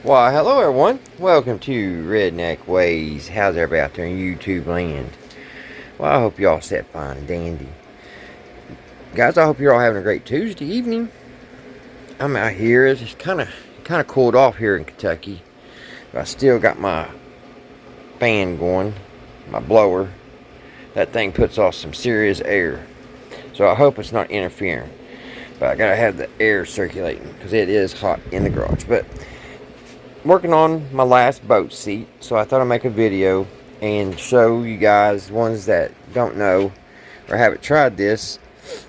Why, hello everyone. Welcome to Redneck Ways. How's everybody out there in YouTube land? Well, I hope you all set fine and dandy. Guys, I hope you're all having a great Tuesday evening. I'm out here. It's kind of cooled off here in Kentucky. But I still got my fan going, my blower. That thing puts off some serious air. So I hope it's not interfering. But I gotta have the air circulating because it is hot in the garage. But working on my last boat seat, so I thought I'd make a video and show you guys, ones that don't know or haven't tried this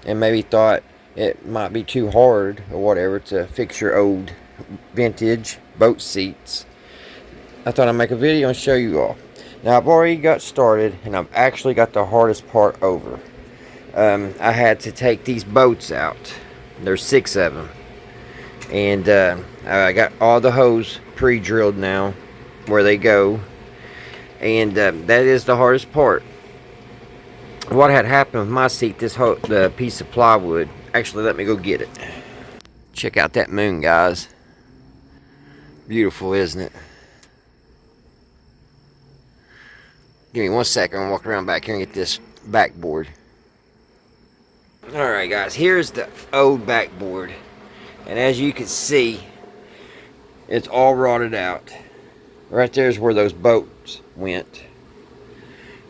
and maybe thought it might be too hard or whatever to fix your old vintage boat seats. I thought I'd make a video and show you all. Now I've already got started and I've actually got the hardest part over. I had to take these boats out. There's 6 of them. And I got all the hose pre-drilled now where they go, and that is the hardest part. What had happened with my seat, the piece of plywood, actually, let me go get it. Check out that moon, guys. Beautiful, isn't it? Give me 1 second. I'll walk around back here and get this backboard. Alright guys, here's the old backboard. And as you can see, it's all rotted out. Right there's where those boats went.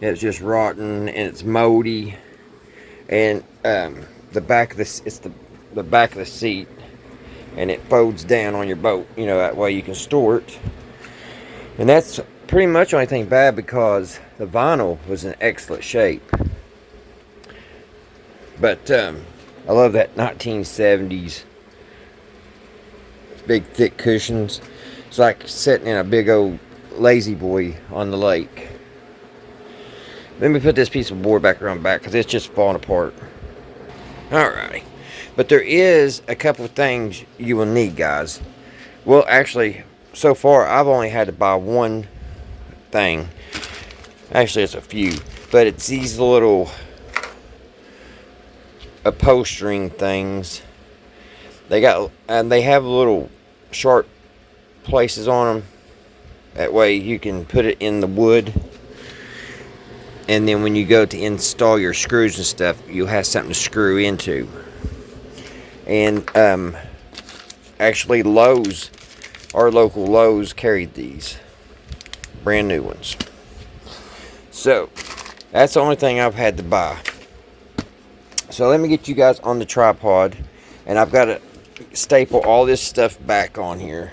It's just rotten and it's moldy. And the back of the back of the seat, and it folds down on your boat. You know, that way you can store it. And that's pretty much the only thing bad because the vinyl was in excellent shape. But I love that 1970s. Big thick cushions. It's like sitting in a big old lazy boy on the lake. Let me put this piece of board back around back because it's just falling apart. Alrighty. But there is a couple of things you will need, guys. Well, actually, so far I've only had to buy one thing. Actually, it's a few. But it's these little upholstering things. They have little sharp places on them. That way you can put it in the wood, and then when you go to install your screws and stuff, you'll have something to screw into. And actually Lowe's, our local Lowe's, carried these brand new ones. So that's the only thing I've had to buy. So let me get you guys on the tripod, and I've got to staple all this stuff back on here.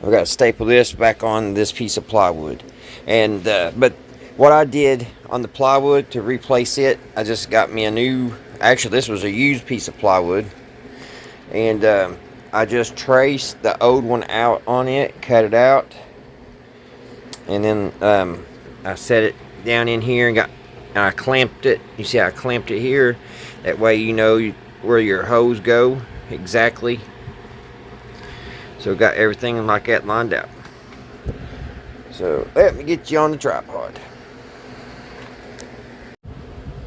I've got to staple this back on this piece of plywood. And but what I did on the plywood to replace it, I just got me a new, actually this was a used piece of plywood, and I just traced the old one out on it, cut it out, and then I set it down in here and I clamped it. You see I clamped it here, that way you know where your hose go exactly. So got everything like that lined out. So let me get you on the tripod.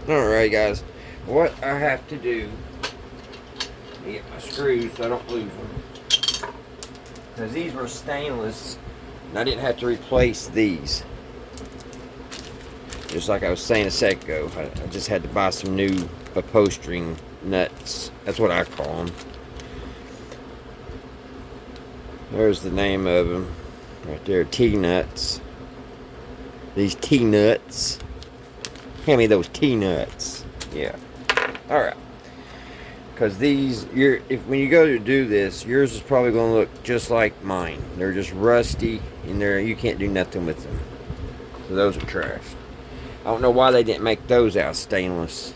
Alright guys, what I have to do to get my screws so I don't lose them, because these were stainless and I didn't have to replace these. Just like I was saying a sec ago, I just had to buy some new upholstery nuts. That's what I call them. There's the name of them right there, T-nuts. These T-nuts. Hand me those T-nuts. Yeah. Alright. Because these, when you go to do this, yours is probably going to look just like mine. They're just rusty, and you can't do nothing with them. So those are trash. I don't know why they didn't make those out stainless,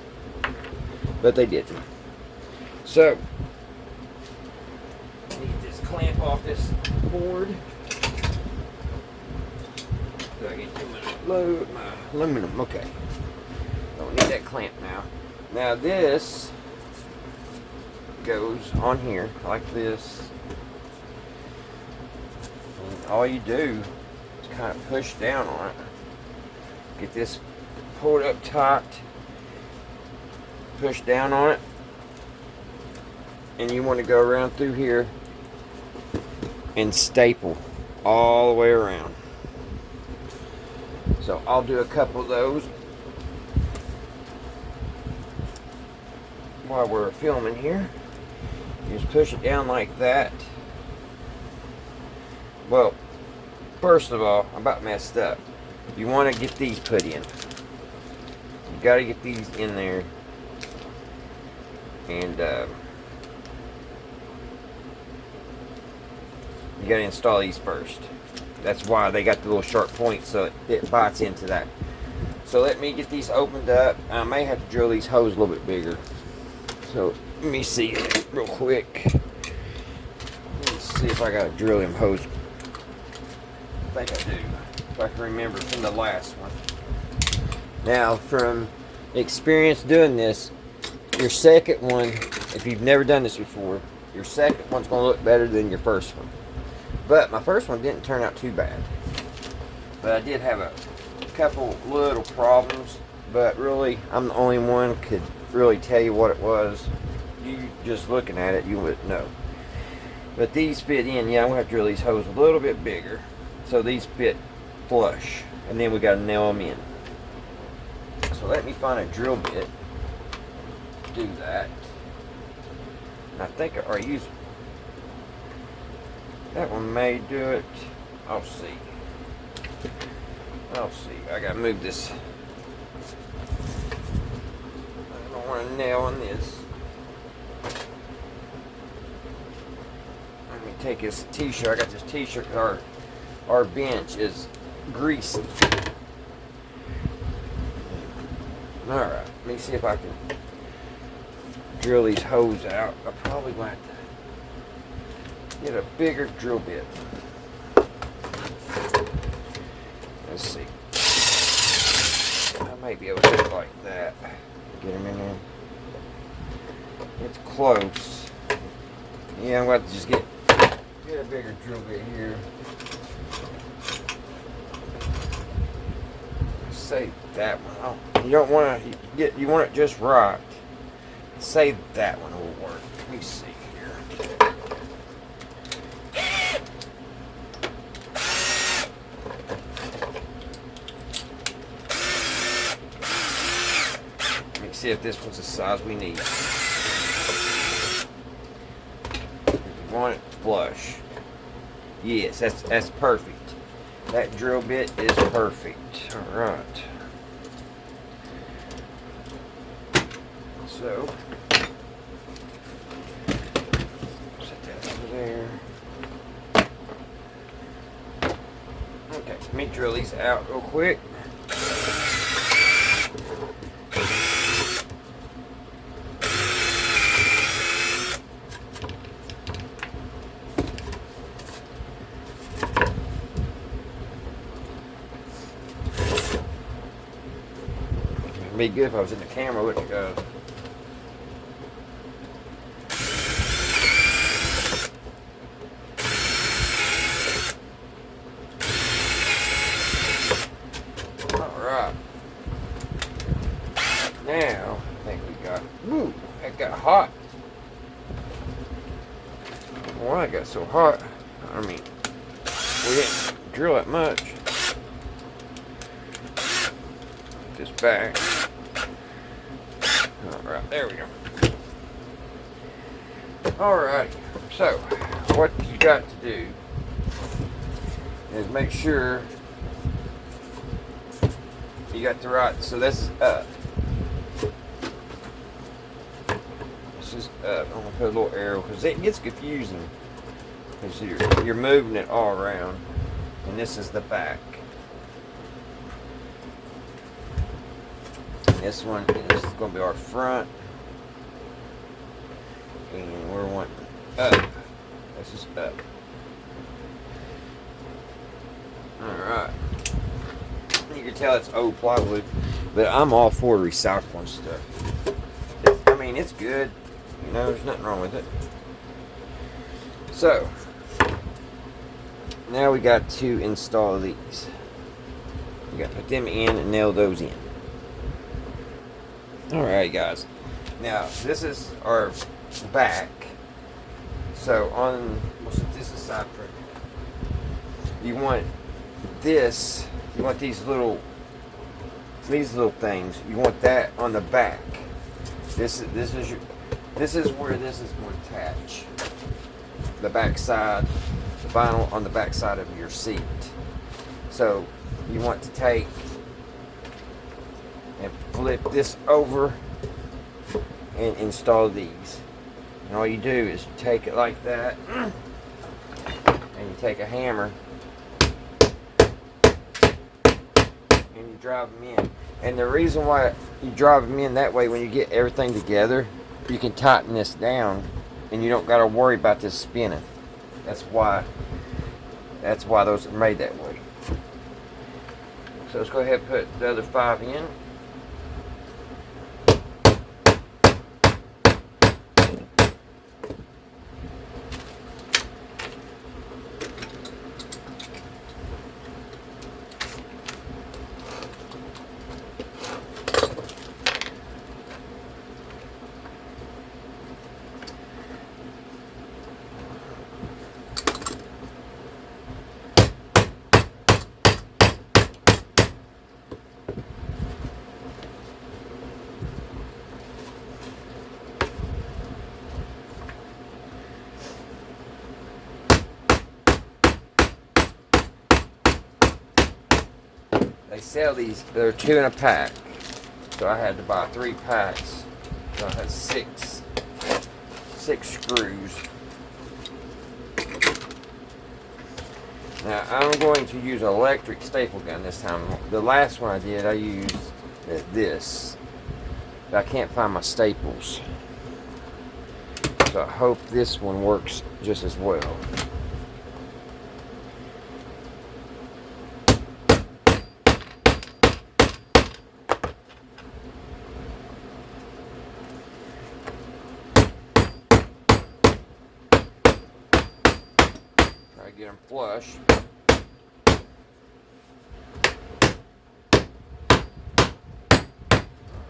but they didn't. So, I need this clamp off this board. So I get to load my aluminum. Okay. Don't need that clamp now. Now this goes on here like this. And all you do is kind of push down on it. Get this pulled up tight, push down on it, and you want to go around through here and staple all the way around. So I'll do a couple of those while we're filming here. You just push it down like that. Well, first of all, I'm about messed up. You want to get these put in. You got to get these in there. And you got to install these first. That's why they got the little sharp points, so it bites into that. So let me get these opened up. I may have to drill these holes a little bit bigger. So let me see it real quick. Let me see if I got to drill them hose. I think I do, if I can remember from the last one. Now, from experience doing this, your second one, if you've never done this before, your second one's going to look better than your first one. But my first one didn't turn out too bad. But I did have a couple little problems. But really, I'm the only one could really tell you what it was. You just looking at it, you wouldn't know. But these fit in. Yeah, I'm going to have to drill these holes a little bit bigger. So these fit flush. And then we got to nail them in. So let me find a drill bit to do that. And I think I already used that one may do it. I'll see. I'll see. I gotta move this. I don't want to nail on this. Let me take this t-shirt. I got this t-shirt because our bench is greasy. Alright, let me see if I can drill these holes out. I probably want to get a bigger drill bit. Let's see. I might be able to do it like that. Get them in there. It's close. Yeah, I'm going to just get a bigger drill bit here. Say that one. Oh, you don't want to get. You want it just right. Say that one will work. Let me see here. Let me see if this one's the size we need. You want it flush. Yes, that's perfect. That drill bit is perfect. Alright. So, set that over there. Okay, let me drill these out real quick. It'd be good if I was in the camera, wouldn't it, guys? Alright. Now, I think we got... Ooh, that got hot. Why it got so hot? I mean, we didn't drill that much. Put this back. Alright, there we go. Alright, so what you got to do is make sure you got the right, so this is up. This is up. I'm going to put a little arrow because it gets confusing because you're moving it all around, and this is the back. This one is going to be our front, and we're wanting up. This is up. Alright. You can tell it's old plywood, but I'm all for recycling stuff. I mean, it's good. You know, there's nothing wrong with it. So, now we got to install these. We got to put them in and nail those in. Alright, guys. Now, this is our back. So, we'll set this this aside for you want this. You want these little things. You want that on the back. This is where this is going to attach. The back side, the vinyl on the back side of your seat. So you want to take and flip this over and install these. And all you do is you take it like that, and you take a hammer and you drive them in. And the reason why you drive them in that way, when you get everything together, you can tighten this down and you don't got to worry about this spinning. That's why those are made that way. So let's go ahead and put the other 5 in. They sell these, they're 2 in a pack. So I had to buy 3 packs. So I had 6 screws. Now I'm going to use an electric staple gun this time. The last one I did, I used this. But I can't find my staples. So I hope this one works just as well. Get them flush.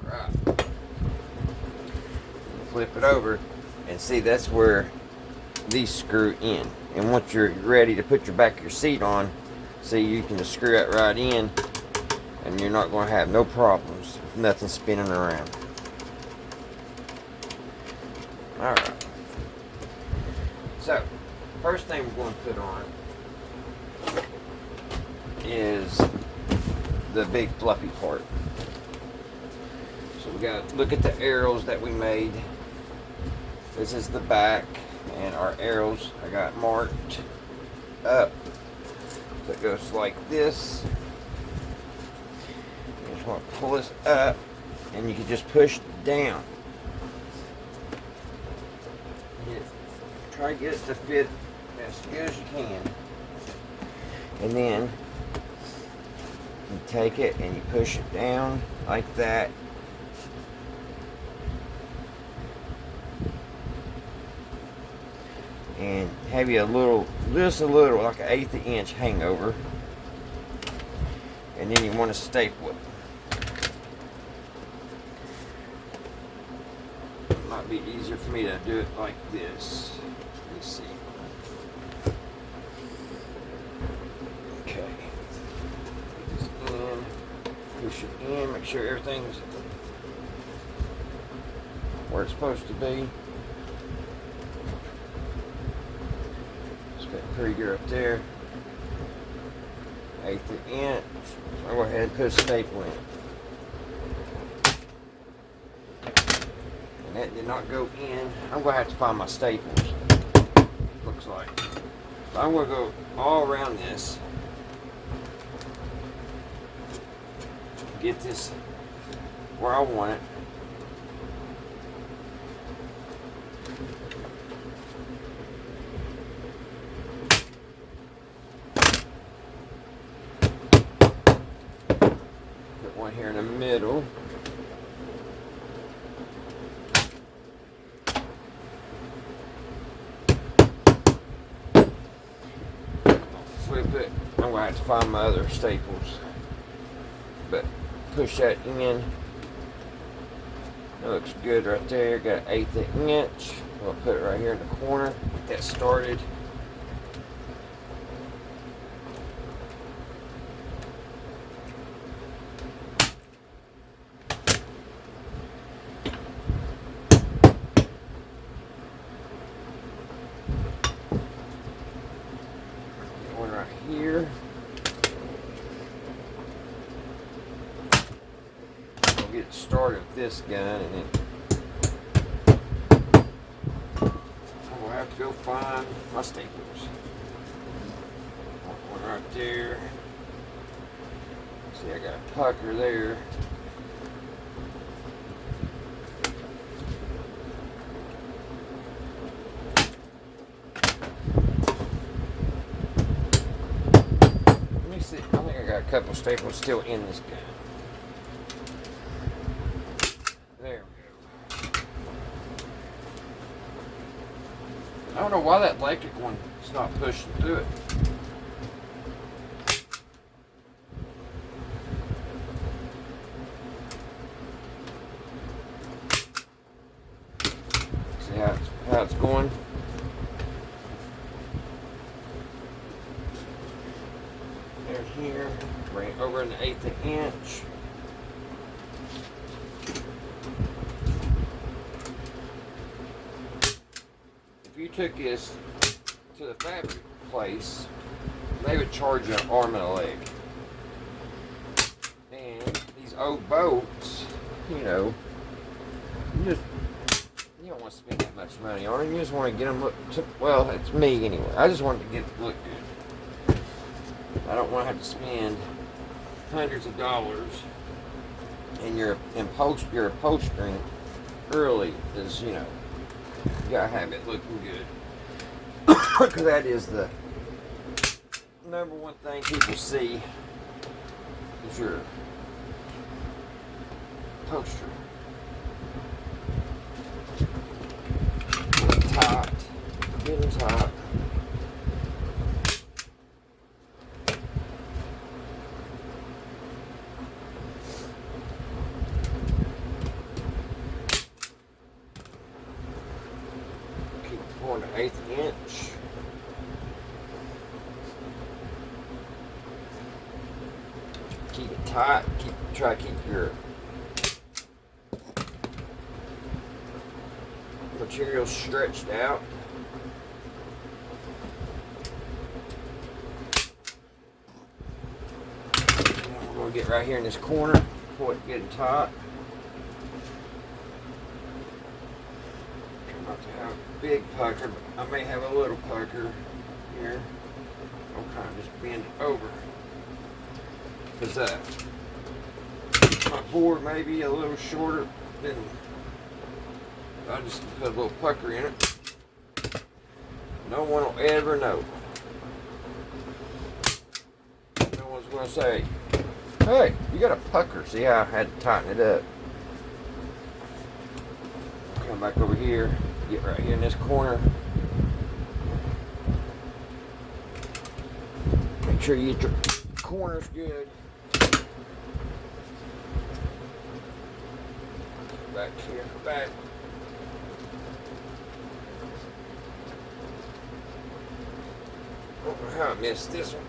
Alright. Flip it over and see, that's where these screw in. And once you're ready to put your back of your seat on, see, you can just screw it right in and you're not going to have no problems with nothing spinning around. Alright. So, first thing we're going to put on is the big fluffy part. So we got to look at the arrows that we made. This is the back, and our arrows I got marked up. So it goes like this. You just want to pull this up, and you can just push down. Try to get it to fit as good as you can, and then you take it and you push it down like that, and have you just a little, like an 1/8 inch hangover, and then you want to staple it. It might be easier for me to do it like this. Let's see. Okay. Put this in. Push it in. Make sure everything's where it's supposed to be. It's got pretty good up there. 1/8 inch. So I'll go ahead and put a staple in. And that did not go in. I'm going to have to find my staples. Looks like. So I'm going to go all around this. Get this where I want it. Put one here in the middle. Flip it. I'm going to have to find my other staples. But push that in. That looks good right there. Got an 1/8 inch. I'll put it right here in the corner. Get that started. here. I'll get started with this gun, and then I'll have to go find my staples. One right there. See, I got a pucker there. Let me see. I think I got a couple staples still in this gun. There we go. I don't know why that electric one is not pushing through it. See how it's going? There's here, bring it over an 1/8 inch. If you took this to the fabric place, they would charge you an arm and a leg. And these old bolts, you know, you don't want to spend that much money on them. You just want to get them well, it's me anyway. I just want to get it to look good. I don't want to have to spend hundreds of dollars, and your upholstering early is, you know, you gotta have it looking good. Because that is the number one thing people see is your upholstery. Getting taut. Keep going to 1/8 inch. Keep it tight. Try to keep your material stretched out. We're going to get right here in this corner, pull it getting taut. Try not to have a big pucker, but I may have a little pucker here. I'll kind of just bend it over. Because my board may be a little shorter than, I just put a little pucker in it. No one will ever know. No one's going to say, hey, you got a pucker. See how I had to tighten it up. Come back over here, get right here in this corner. Make sure you get your corners good. Back here, back. I don't know how I missed this one.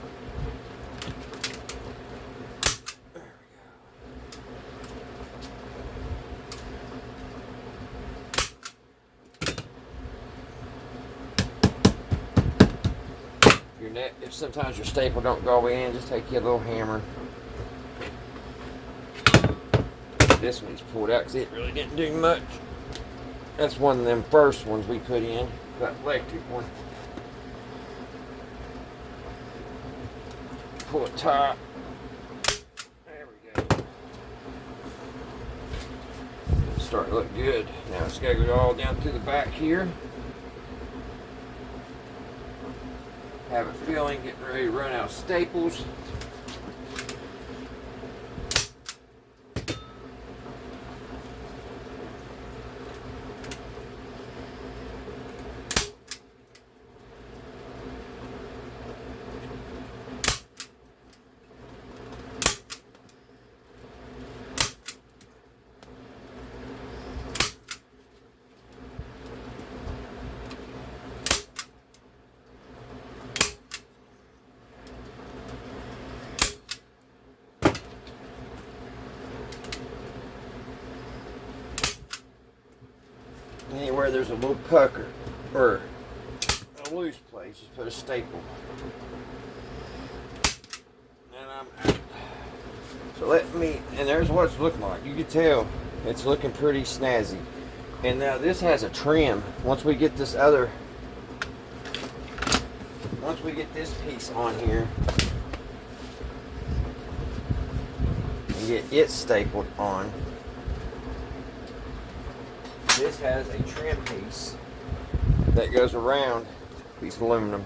There we go. If sometimes your staple don't go in, just take your little hammer. This one's pulled out because it really didn't do much. That's one of them first ones we put in, that electric one. Pull it tight. There we go. It's starting to look good. Now it's got to go all down through the back here. Have it filling, getting ready to run out of staples. Anywhere there's a little pucker or a loose place, just put a staple. I'm out. So and there's what it's looking like. You can tell it's looking pretty snazzy. And now this has a trim. Once we get this piece on here and get it stapled on, this has a trim piece that goes around a piece of aluminum,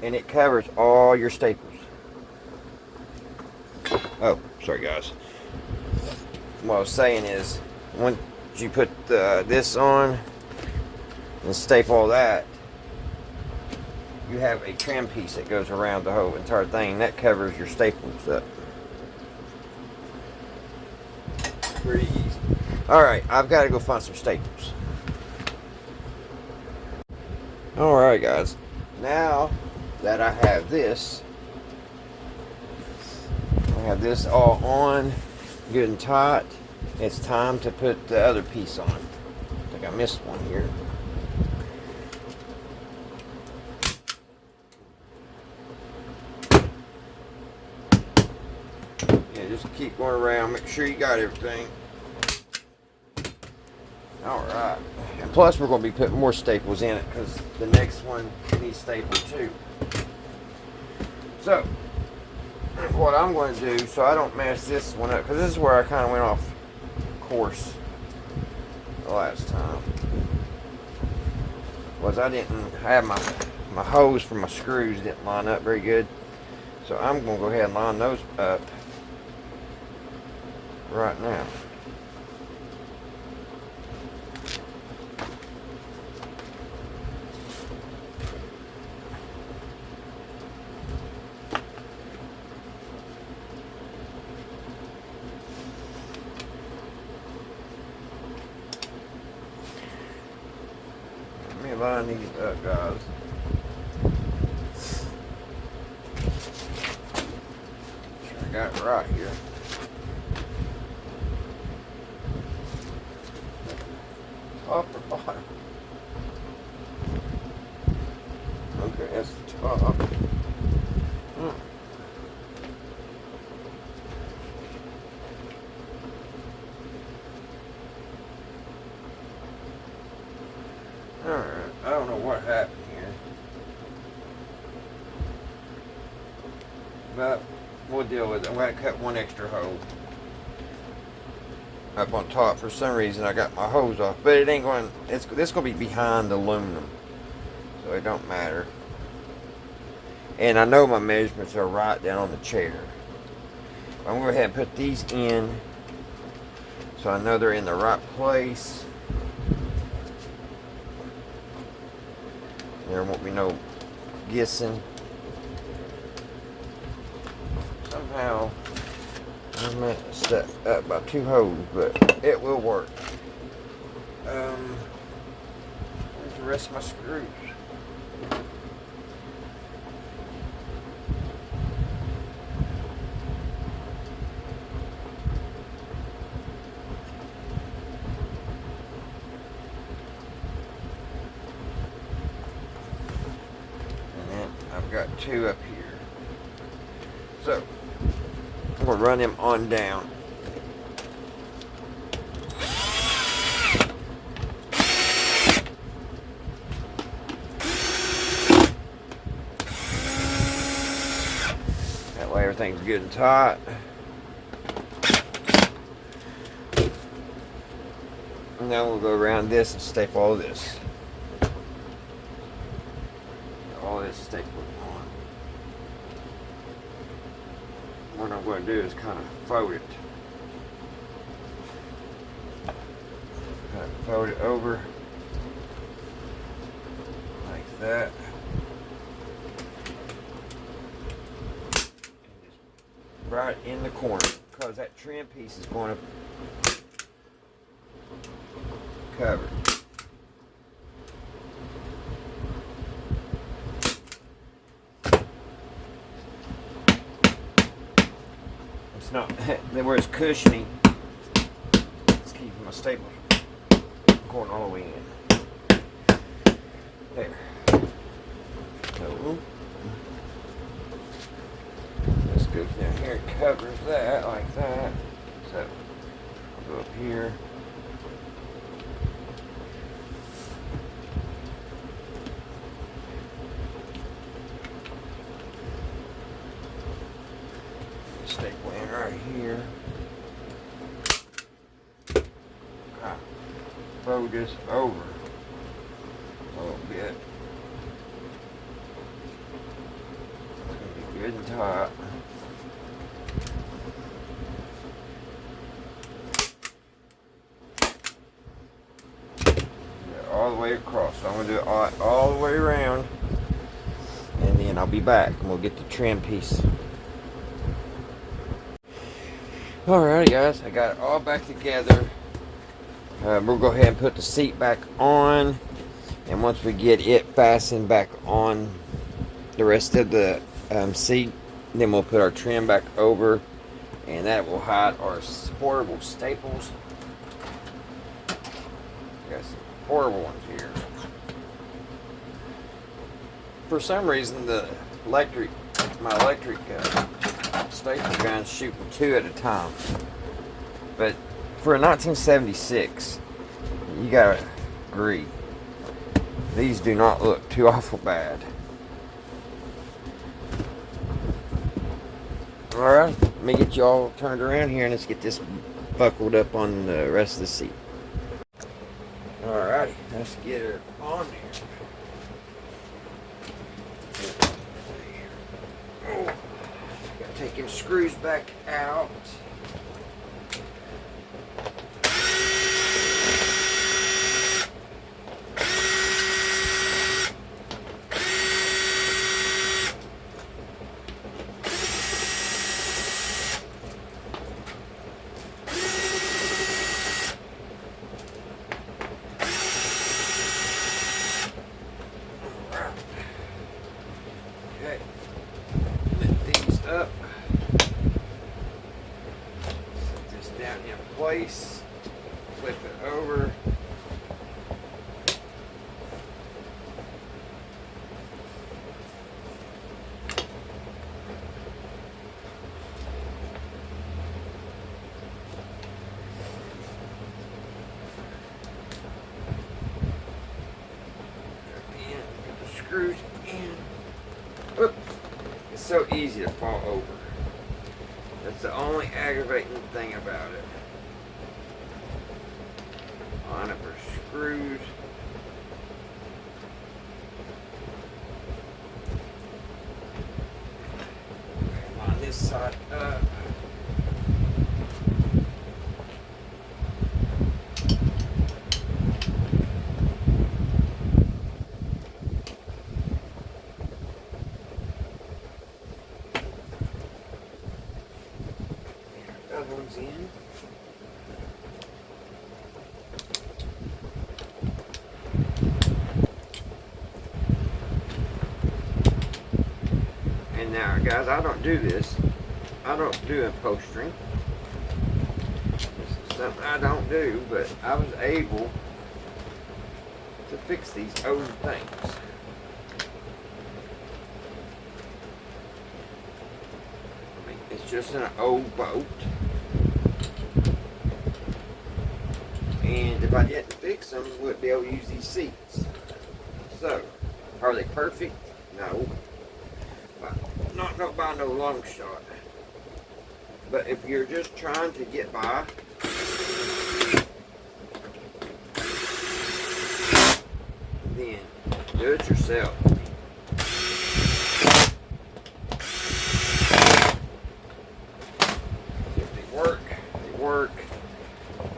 and it covers all your staples. Oh, sorry guys. What I was saying is, once you put this on and staple all that, you have a trim piece that goes around the whole entire thing. That covers your staples up. Pretty easy. Alright, I've got to go find some staples. Alright guys, now that I have this all on, good and tight, it's time to put the other piece on. I think I missed one here. Yeah, just keep going around, make sure you got everything. Alright, and plus we're going to be putting more staples in it because the next one needs stapled too. So, what I'm going to do, so I don't mess this one up, because this is where I kind of went off course the last time, was I didn't have my hose for my screws didn't line up very good. So I'm going to go ahead and line those up right now. Line these up, guys. Sure I got it right here. Top or bottom? Okay, that's the top. Alright, I don't know what happened here, but we'll deal with it. I'm going to cut one extra hole up on top. For some reason I got my hose off, but it ain't going, this going to be behind the aluminum, so it don't matter. And I know my measurements are right down on the chair. I'm going to go ahead and put these in so I know they're in the right place. There won't be no guessing. Somehow I messed that up by 2 holes, but it will work. Where's the rest of my screws? I've got 2 up here. So, I'm going to run them on down. That way everything's good and tight. And now we'll go around this and staple all this. All this stapled on. What I'm going to do is kind of fold it. Kind of fold it over like that. And just right in the corner, because that trim piece is going to cover it. It's not where it's cushiony. It's keeping my staples going all the way in. There. So this goes down that like that. So I'll go up here. Staple in right here. Fold this over a little bit. It's going to be good and tight. All the way across. So I'm going to do it all the way around. And then I'll be back and we'll get the trim piece. Alrighty guys, I got it all back together. We'll go ahead and put the seat back on, and once we get it fastened back on the rest of the seat, then we'll put our trim back over, and that will hide our horrible staples. Got some horrible ones here. For some reason, my electric staple guns shooting 2 at a time, but for a 1976, you gotta agree, these do not look too awful bad. Alright, let me get you all turned around here and let's get this buckled up on the rest of the seat. Alrighty, let's get her on there. Oh, gotta take them screws back out. Okay, lift these up, set this down in place, flip it over. Get the screws in. Oops. It's so easy to fall over. That's the only aggravating thing about it. Line up our screws. Line this side up. Other one's in. And now, guys, I don't do this. I don't do upholstery. This is something I don't do, but I was able to fix these old things. I mean, it's just an old boat. And if I didn't fix them, I wouldn't be able to use these seats. So, are they perfect? No. Not by no long shot. But if you're just trying to get by, then do it yourself. If they work, they work.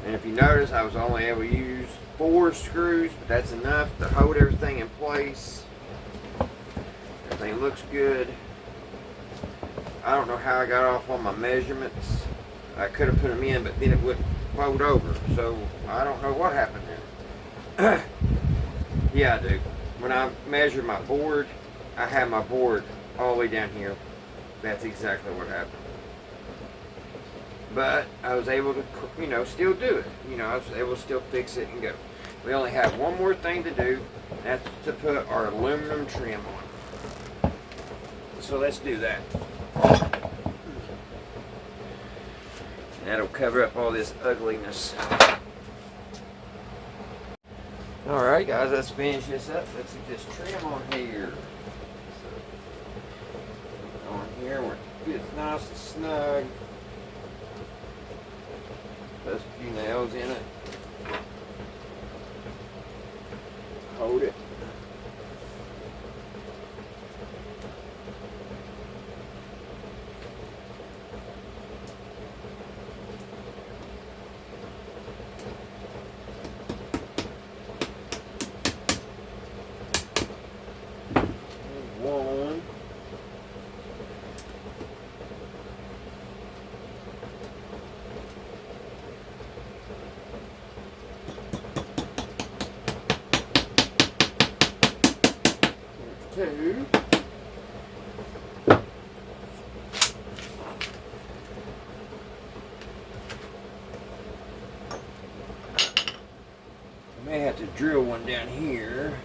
And if you notice, I was only able to use 4 screws, but that's enough to hold everything in place. Everything looks good. I don't know how I got off on my measurements. I could have put them in, but then it wouldn't fold over. So I don't know what happened there. Yeah, I do. When I measured my board, I had my board all the way down here. That's exactly what happened. But I was able to, still do it. I was able to still fix it and go. We only have one more thing to do. That's to put our aluminum trim on. So let's do that. That'll cover up all this ugliness. Alright guys, let's finish this up. Let's get this trim on here. So, on here where it's nice and snug. Put a few nails in it. Hold it. One. Two. I may have to drill one down here.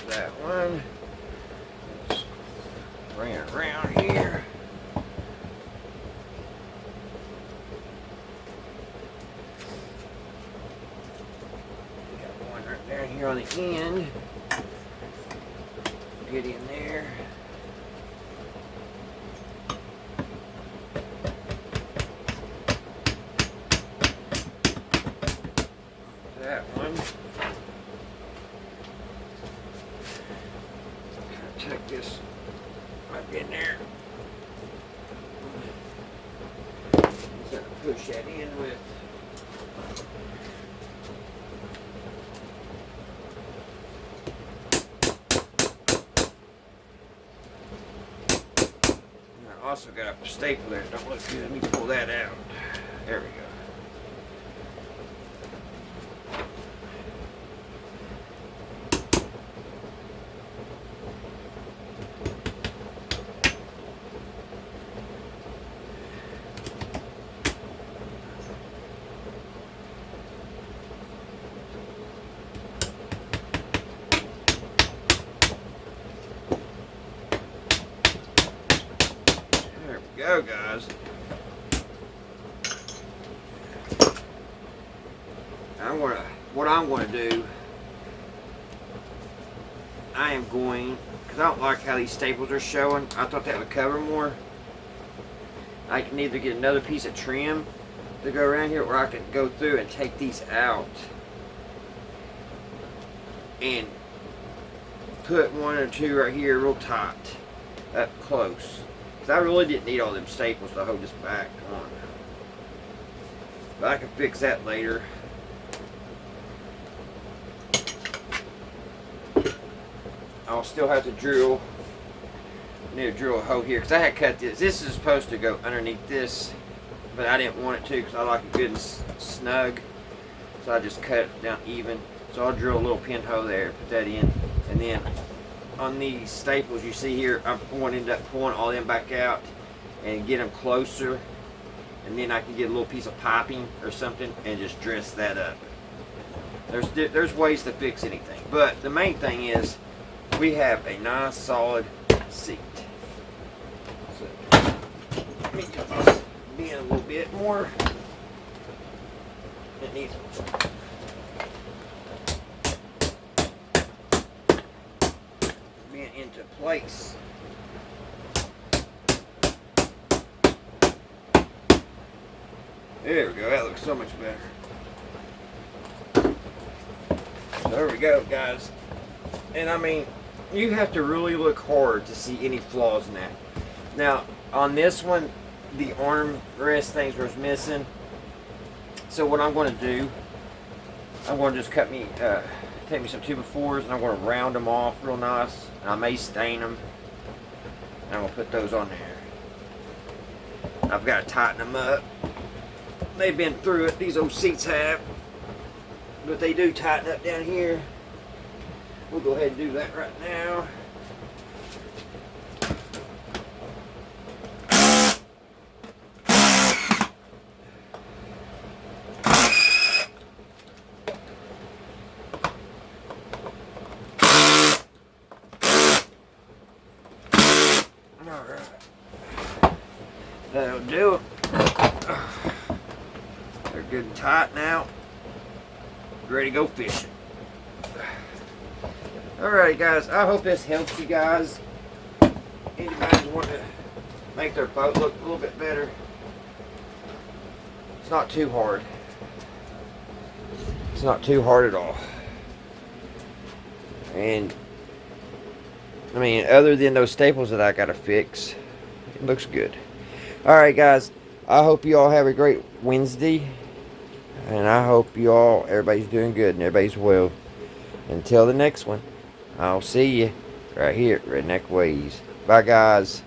That one. Let's bring it around here. Got one right down here on the end. Get in there. That one. Tuck this right in there. Just have to push that in with. And I also got a staple there. Don't look good. Let me pull that out. There we go. Go, guys. What I'm gonna do, I am going, because I don't like how these staples are showing. I thought that would cover more. I can either get another piece of trim to go around here, or I can go through and take these out and put one or two right here real tight up close. Because I really didn't need all them staples to hold this back on. But I can fix that later. I'll still have to drill. I need to drill a hole here because I had cut this. This is supposed to go underneath this, but I didn't want it to because I like it good and snug. So I just cut it down even. So I'll drill a little pinhole there, put that in, and then on these staples you see here, I'm going to end up pulling all them back out and get them closer, and then I can get a little piece of piping or something and just dress that up. There's ways to fix anything, but the main thing is we have a nice solid seat. So let me cut this in a little bit more. It needs being into place. There we go, that looks so much better. So there we go, guys. And I mean, you have to really look hard to see any flaws in that. Now, on this one, the armrest things was missing. So what I'm going to do, I'm going to just take me some 2x4s, and I'm going to round them off real nice. And I may stain them. And I'm going to put those on there. I've got to tighten them up. They've been through it, these old seats have. But they do tighten up down here. We'll go ahead and do that right now. Alright. That'll do it. They're good and tight now. Ready to go fishing. Alright guys, I hope this helps you guys. Anybody want to make their boat look a little bit better, it's not too hard. It's not too hard at all. And I mean, other than those staples that I gotta fix, it looks good. Alright guys, I hope you all have a great Wednesday. And I hope you all, everybody's doing good and everybody's well. Until the next one, I'll see you right here at Redneck Ways. Bye guys.